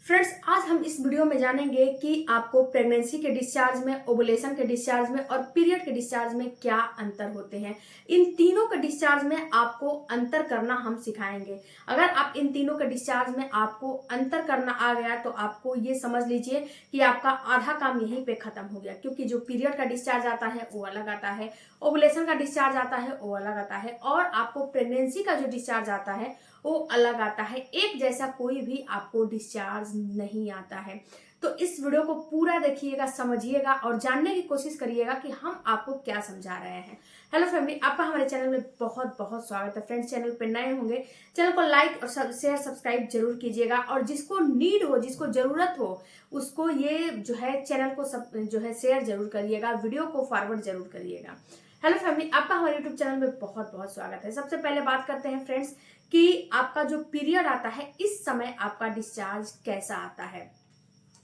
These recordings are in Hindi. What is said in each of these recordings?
फ्रेंड्स, आज हम इस वीडियो में जानेंगे कि आपको प्रेगनेंसी के डिस्चार्ज में, ओवुलेशन के डिस्चार्ज में और पीरियड के डिस्चार्ज में क्या अंतर होते हैं। इन तीनों के डिस्चार्ज में आपको अंतर करना हम सिखाएंगे। अगर आप इन तीनों के डिस्चार्ज में आपको अंतर करना आ गया तो आपको ये समझ लीजिए कि आपका आधा काम यहीं पे खत्म हो गया, क्योंकि जो पीरियड का डिस्चार्ज आता है वो अलग आता है, ओवुलेशन का डिस्चार्ज आता है वो अलग आता है, और आपको प्रेगनेंसी का जो डिस्चार्ज आता है वो अलग आता है। एक जैसा कोई भी आपको डिस्चार्ज नहीं आता है। तो इस वीडियो को पूरा देखिएगा, समझिएगा और जानने की कोशिश करिएगा कि हम आपको क्या समझा रहे हैं। हेलो फैमिली, आपका हमारे चैनल में बहुत बहुत स्वागत है। फ्रेंड्स, चैनल पर नए होंगे चैनल को लाइक और शेयर सब्सक्राइब जरूर कीजिएगा, और जिसको नीड हो, जिसको जरूरत हो, उसको ये जो है चैनल को शेयर जरूर करिएगा, वीडियो को फॉरवर्ड जरूर करिएगा। हेलो फैमिली, आपका हमारे यूट्यूब चैनल में बहुत बहुत स्वागत है। सबसे पहले बात करते हैं फ्रेंड्स कि आपका जो पीरियड आता है इस समय आपका डिस्चार्ज कैसा आता है।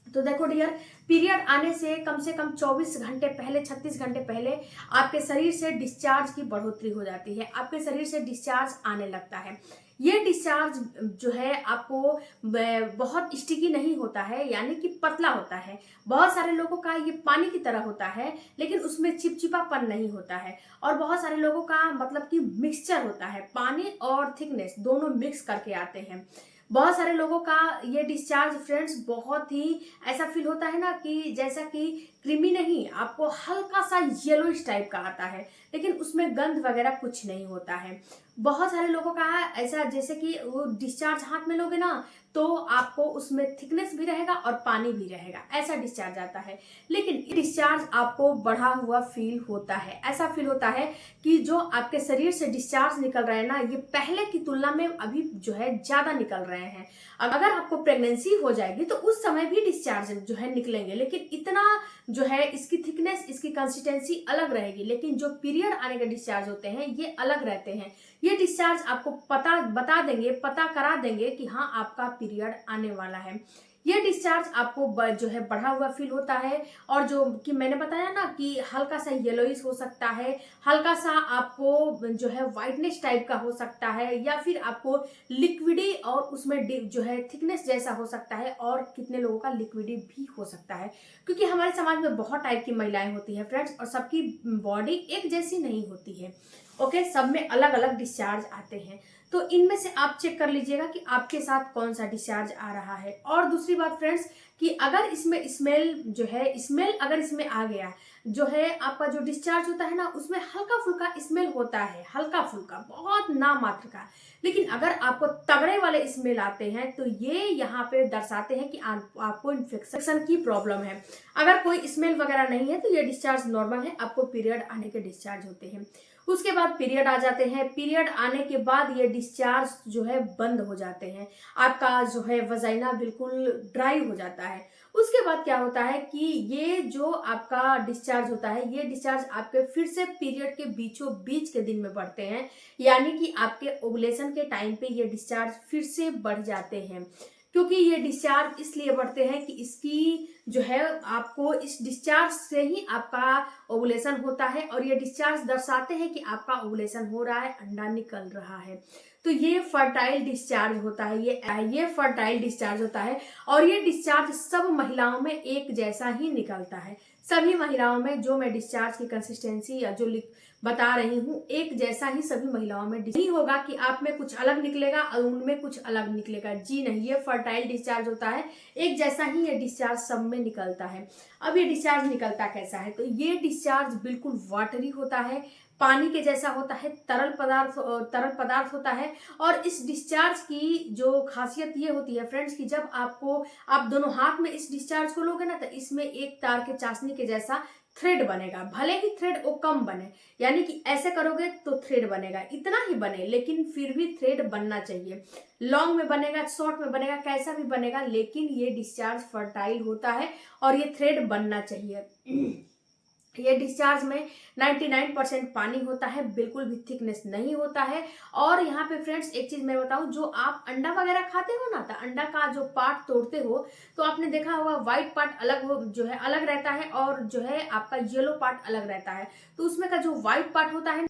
तो देखो डियर, पीरियड आने से कम 24 घंटे पहले, 36 घंटे पहले आपके शरीर से डिस्चार्ज की बढ़ोतरी हो जाती है, आपके शरीर से डिस्चार्ज आने लगता है। ये डिस्चार्ज जो है आपको बहुत स्टिकी नहीं होता है, यानी कि पतला होता है। बहुत सारे लोगों का ये पानी की तरह होता है, लेकिन उसमें चिपचिपापन नहीं होता है। और बहुत सारे लोगों का मतलब कि मिक्सचर होता है, पानी और थिकनेस दोनों मिक्स करके आते हैं। बहुत सारे लोगों का ये डिस्चार्ज फ्रेंड्स बहुत ही ऐसा फील होता है ना कि जैसा कि क्रीमी नहीं, आपको हल्का सा येलोइश टाइप का आता है, लेकिन उसमें गंध वगैरह कुछ नहीं होता है। बहुत सारे लोगों का ऐसा, जैसे कि वो डिस्चार्ज हाथ में लोगे ना तो आपको उसमें थिकनेस भी रहेगा और पानी भी रहेगा, ऐसा डिस्चार्ज आता है। लेकिन डिस्चार्ज आपको बढ़ा हुआ फील होता है। ऐसा फील होता है कि जो आपके शरीर से डिस्चार्ज निकल रहे हैं ना, ये पहले की तुलना में अभी जो है ज्यादा निकल रहे हैं। अगर आपको प्रेगनेंसी हो जाएगी तो उस समय भी डिस्चार्ज जो है निकलेंगे, लेकिन इतना जो है इसकी थिकनेस, इसकी कंसिस्टेंसी अलग रहेगी। लेकिन जो पीरियड आने के डिस्चार्ज होते हैं ये अलग रहते हैं। ये डिस्चार्ज आपको बता देंगे, पता करा देंगे कि हाँ आपका पीरियड आने वाला है। ये डिस्चार्ज आपको जो है बढ़ा हुआ फील होता है, और जो कि मैंने बताया ना कि हल्का सा येलोइश हो सकता है, हल्का सा आपको जो है व्हाइटनेस टाइप का हो सकता है, या फिर आपको लिक्विडी और उसमें जो है थिकनेस जैसा हो सकता है, और कितने लोगों का लिक्विडी भी हो सकता है। क्योंकि हमारे समाज में बहुत टाइप की महिलाएं होती है फ्रेंड्स, और सबकी बॉडी एक जैसी नहीं होती है। ओके, सब में अलग अलग डिस्चार्ज आते हैं। तो इनमें से आप चेक कर लीजिएगा कि आपके साथ कौन सा डिस्चार्ज आ रहा है। और दूसरी बात फ्रेंड्स कि अगर इसमें स्मेल अगर इसमें आ गया, जो है आपका जो डिस्चार्ज होता है ना उसमें हल्का फुल्का स्मेल होता है, हल्का फुल्का, बहुत ना मात्र का। लेकिन अगर आपको तगड़े वाले स्मेल आते हैं तो ये यहाँ पे दर्शाते हैं कि आपको इन्फेक्शन की प्रॉब्लम है। अगर कोई स्मेल वगैरह नहीं है तो ये डिस्चार्ज नॉर्मल है, आपको पीरियड आने के डिस्चार्ज होते हैं। उसके बाद पीरियड आ जाते हैं। पीरियड आने के बाद ये डिस्चार्ज जो है बंद हो जाते हैं, आपका जो है वजाइना बिल्कुल ड्राई हो जाता है। उसके बाद क्या होता है कि ये जो आपका डिस्चार्ज होता है, ये डिस्चार्ज आपके फिर से पीरियड के बीचों बीच के दिन में बढ़ते हैं, यानी कि आपके ओवुलेशन के टाइम पे ये डिस्चार्ज फिर से बढ़ जाते हैं। क्योंकि ये डिस्चार्ज इसलिए बढ़ते हैं कि इसकी जो है आपको इस डिस्चार्ज से ही आपका ओवुलेशन होता है, और ये डिस्चार्ज दर्शाते हैं कि आपका ओवुलेशन हो रहा है, अंडा निकल रहा है। तो ये फर्टाइल डिस्चार्ज होता है, ये फर्टाइल डिस्चार्ज होता है। और ये डिस्चार्ज सब महिलाओं में एक जैसा ही निकलता है। सभी महिलाओं में जो मैं डिस्चार्ज की कंसिस्टेंसी या जो बता रही हूँ एक जैसा ही सभी महिलाओं में नहीं होगा कि आप में कुछ अलग निकलेगा और उनमें कुछ अलग निकलेगा। जी नहीं, ये फर्टाइल डिस्चार्ज होता है, एक जैसा ही ये डिस्चार्ज सब में निकलता है। अब ये डिस्चार्ज निकलता कैसा है, तो ये डिस्चार्ज बिल्कुल वाटरी होता है, पानी के जैसा होता है, तरल पदार्थ होता है। और इस डिस्चार्ज की जो खासियत ये होती है फ्रेंड्स कि जब आप दोनों हाथ में इस डिस्चार्ज को लोगे ना तो इसमें एक तार के चाशनी के जैसा थ्रेड बनेगा। भले ही थ्रेड वो कम बने, यानी कि ऐसे करोगे तो थ्रेड बनेगा, इतना ही बने, लेकिन फिर भी थ्रेड बनना चाहिए। लॉन्ग में बनेगा, शॉर्ट में बनेगा, कैसा भी बनेगा, लेकिन ये डिस्चार्ज फर्टाइल होता है और ये थ्रेड बनना चाहिए। ये डिस्चार्ज में 99% पानी होता है, बिल्कुल भी थिकनेस नहीं होता है। और यहाँ पे फ्रेंड्स एक चीज मैं बताऊं, जो आप अंडा वगैरह खाते हो ना, तो अंडा का जो पार्ट तोड़ते हो तो आपने देखा होगा व्हाइट पार्ट जो है अलग रहता है, और जो है आपका येलो पार्ट अलग रहता है। तो उसमें का जो व्हाइट पार्ट होता है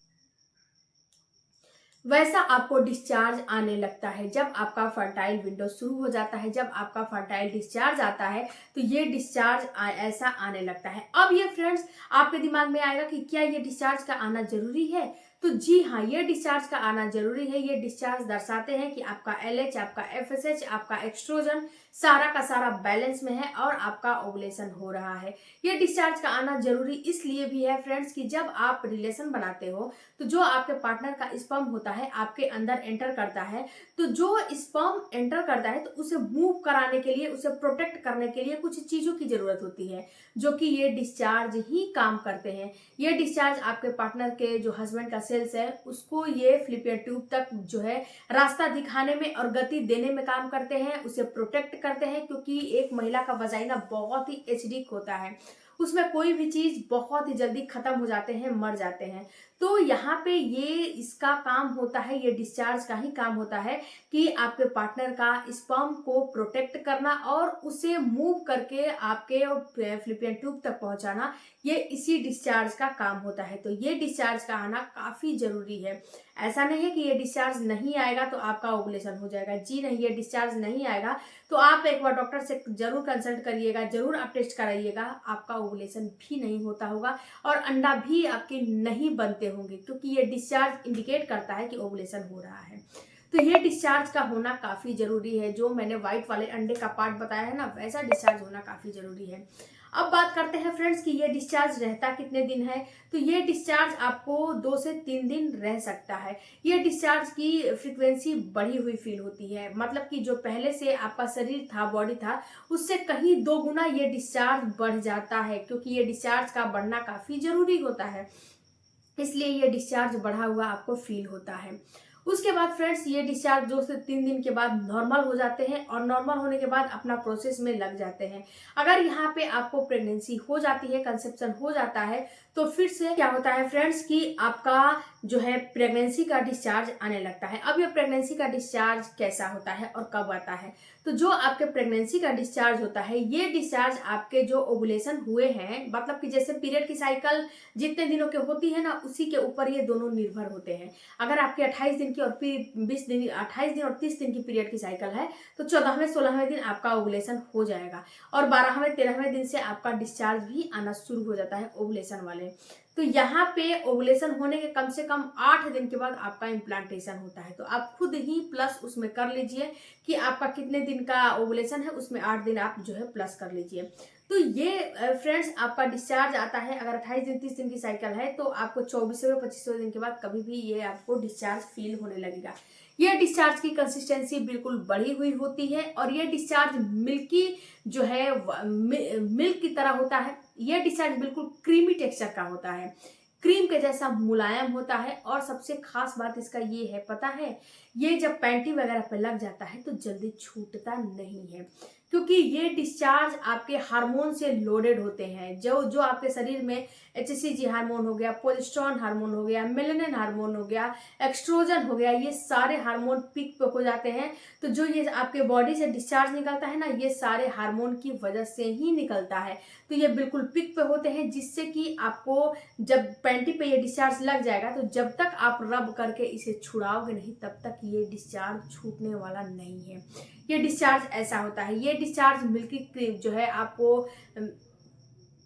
वैसा आपको डिस्चार्ज आने लगता है। जब आपका फर्टाइल विंडो शुरू हो जाता है, जब आपका फर्टाइल डिस्चार्ज आता है, तो ये डिस्चार्ज ऐसा आने लगता है। अब ये फ्रेंड्स आपके दिमाग में आएगा कि क्या ये डिस्चार्ज का आना जरूरी है? तो जी हाँ, ये डिस्चार्ज का आना जरूरी है। ये डिस्चार्ज दर्शाते हैं कि आपका LH, आपका FSH, आपका एक्सट्रोजन सारा का सारा बैलेंस में है और आपका ओवुलेशन हो रहा है। ये डिस्चार्ज का आना जरूरी इसलिए भी है फ्रेंड्स कि जब आप रिलेशन बनाते हो तो जो आपके पार्टनर का स्पर्म होता है आपके अंदर एंटर करता है, तो जो स्पर्म एंटर करता है तो उसे मूव कराने के लिए, उसे प्रोटेक्ट करने के लिए कुछ चीजों की जरूरत होती है, जो कि ये डिस्चार्ज ही काम करते हैं। ये डिस्चार्ज आपके पार्टनर के जो हस्बैंड का सेल्स है उसको ये फ्लिपियन ट्यूब तक जो है रास्ता दिखाने में और गति देने में काम करते हैं, उसे प्रोटेक्ट करते हैं, क्योंकि एक महिला का वजाइना बहुत ही एसिडिक होता है, उसमें कोई भी चीज बहुत ही जल्दी खत्म हो जाते हैं, मर जाते हैं। तो यहाँ पे ये इसका काम होता है, ये डिस्चार्ज का ही काम होता है कि आपके पार्टनर का स्पर्म को प्रोटेक्ट करना और उसे मूव करके आपके फ्लिपियन ट्यूब तक पहुंचाना, ये इसी डिस्चार्ज का काम होता है। तो ये डिस्चार्ज का आना काफी जरूरी है। ऐसा नहीं है कि ये डिस्चार्ज नहीं आएगा तो आपका ओवुलेशन हो जाएगा। जी नहीं, ये डिस्चार्ज नहीं आएगा तो आप एक बार डॉक्टर से जरूर कंसल्ट करिएगा, जरूर आप टेस्ट कराइएगा। आपका ओवुलेशन भी नहीं होता होगा और अंडा भी आपके नहीं बनते होंगे, क्योंकि ये डिस्चार्ज इंडिकेट करता है कि ओवुलेशन हो रहा है। तो ये डिस्चार्ज का होना काफी जरूरी है। जो मैंने व्हाइट वाले अंडे का पार्ट बताया है ना, वैसा डिस्चार्ज होना काफी जरूरी है। अब बात करते हैं फ्रेंड्स कि ये डिस्चार्ज रहता कितने दिन है। तो ये डिस्चार्ज आपको 2 से 3 दिन रह सकता है। ये डिस्चार्ज की फ्रीक्वेंसी बढ़ी हुई फील होती है, मतलब कि जो पहले से आपका शरीर था, बॉडी था, उससे कहीं 2 गुना ये डिस्चार्ज बढ़ जाता है, क्योंकि ये डिस्चार्ज का बढ़ना काफी जरूरी होता है, इसलिए ये डिस्चार्ज बढ़ा हुआ आपको फील होता है। उसके बाद फ्रेंड्स ये डिस्चार्ज 2 से 3 दिन के बाद नॉर्मल हो जाते हैं और नॉर्मल होने के बाद अपना प्रोसेस में लग जाते हैं। अगर यहाँ पे आपको प्रेगनेंसी हो जाती है, कंसेप्शन हो जाता है, तो फिर से क्या होता है फ्रेंड्स कि आपका जो है प्रेगनेंसी का डिस्चार्ज आने लगता है। अब ये प्रेगनेंसी का डिस्चार्ज कैसा होता है और कब आता है? तो जो आपके प्रेगनेंसी का डिस्चार्ज होता है, ये डिस्चार्ज आपके जो ओवुलेशन हुए हैं, मतलब कि जैसे पीरियड की साइकिल जितने दिनों की होती है ना, उसी के ऊपर ये दोनों निर्भर होते हैं। अगर आपके 28 दिन की और 20 दिन, 28 दिन और 30 दिन की पीरियड की साइकिल है, तो 14वें 16वें दिन आपका ओवुलेशन हो जाएगा और 12वें 13वें दिन से आपका डिस्चार्ज भी आना शुरू हो जाता है ओवुलेशन वाले। तो यहाँ पे ओवुलेशन होने के कम से कम 8 दिन के बाद आपका इम्प्लांटेशन होता है। तो आप खुद ही प्लस उसमें कर लीजिए कि आपका कितने दिन का ओवुलेशन है, उसमें 8 दिन आप जो है प्लस कर लीजिए। तो ये फ्रेंड्स आपका डिस्चार्ज आता है। अगर 28 दिन 30 दिन की साइकिल है तो आपको 24वें 25वें दिन के बाद कभी भी ये आपको डिस्चार्ज फील होने लगेगा। ये डिस्चार्ज की कंसिस्टेंसी बिल्कुल बढ़ी हुई होती है और ये डिस्चार्ज मिल्की जो है मिल्क की तरह होता है। ये डिस्चार्ज बिल्कुल क्रीमी टेक्सचर का होता है, क्रीम के जैसा मुलायम होता है। और सबसे खास बात इसका ये है, पता है, ये जब पैंटी वगैरह पे लग जाता है तो जल्दी छूटता नहीं है, क्योंकि ये डिस्चार्ज आपके हार्मोन से लोडेड होते हैं। जो जो आपके शरीर में HCG हार्मोन हो गया, प्रोजेस्टेरोन हार्मोन हो गया, मेलानिन हार्मोन हो गया, एक्सट्रोजन हो गया, ये सारे हार्मोन पीक पे हो जाते हैं। तो जो ये आपके बॉडी से डिस्चार्ज निकलता है ना, ये सारे हार्मोन की वजह से ही निकलता है। तो ये बिल्कुल पीक पे होते हैं, जिससे कि आपको जब पैंटी पे ये डिस्चार्ज लग जाएगा तो जब तक आप रब करके इसे छुड़ाओगे नहीं, तब तक ये डिस्चार्ज छूटने वाला नहीं है। ये डिस्चार्ज ऐसा होता है। ये डिस्चार्ज मिल्की क्रीम जो है, आपको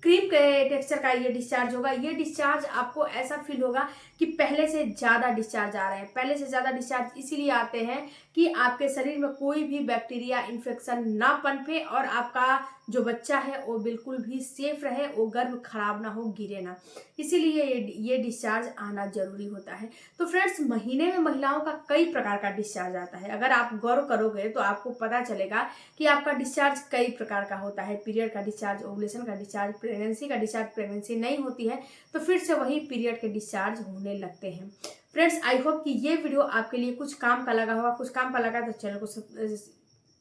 क्रीम के टेक्सचर का ये डिस्चार्ज होगा। ये डिस्चार्ज आपको ऐसा फील होगा कि पहले से ज्यादा डिस्चार्ज आ रहे हैं। पहले से ज्यादा डिस्चार्ज इसीलिए आते हैं कि आपके शरीर में कोई भी बैक्टीरिया इन्फेक्शन ना पनपे और आपका जो बच्चा है वो बिल्कुल भी सेफ रहे, वो गर्भ खराब ना हो, गिरे ना। इसीलिए ये डिस्चार्ज आना जरूरी होता है। तो फ्रेंड्स, महीने में महिलाओं का कई प्रकार का डिस्चार्ज आता है। अगर आप गौर करोगे तो आपको पता चलेगा कि आपका डिस्चार्ज कई प्रकार का होता है। पीरियड का डिस्चार्ज, ओवुलेशन का डिस्चार्ज, प्रेगनेंसी का डिस्चार्ज, प्रेगनेंसी नहीं होती है तो फिर से वही पीरियड के डिस्चार्ज होने लगते हैं। फ्रेंड्स, आई होप कि ये वीडियो आपके लिए कुछ काम का लगा होगा। कुछ काम का लगा तो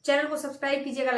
चैनल को सब्सक्राइब कीजिएगा।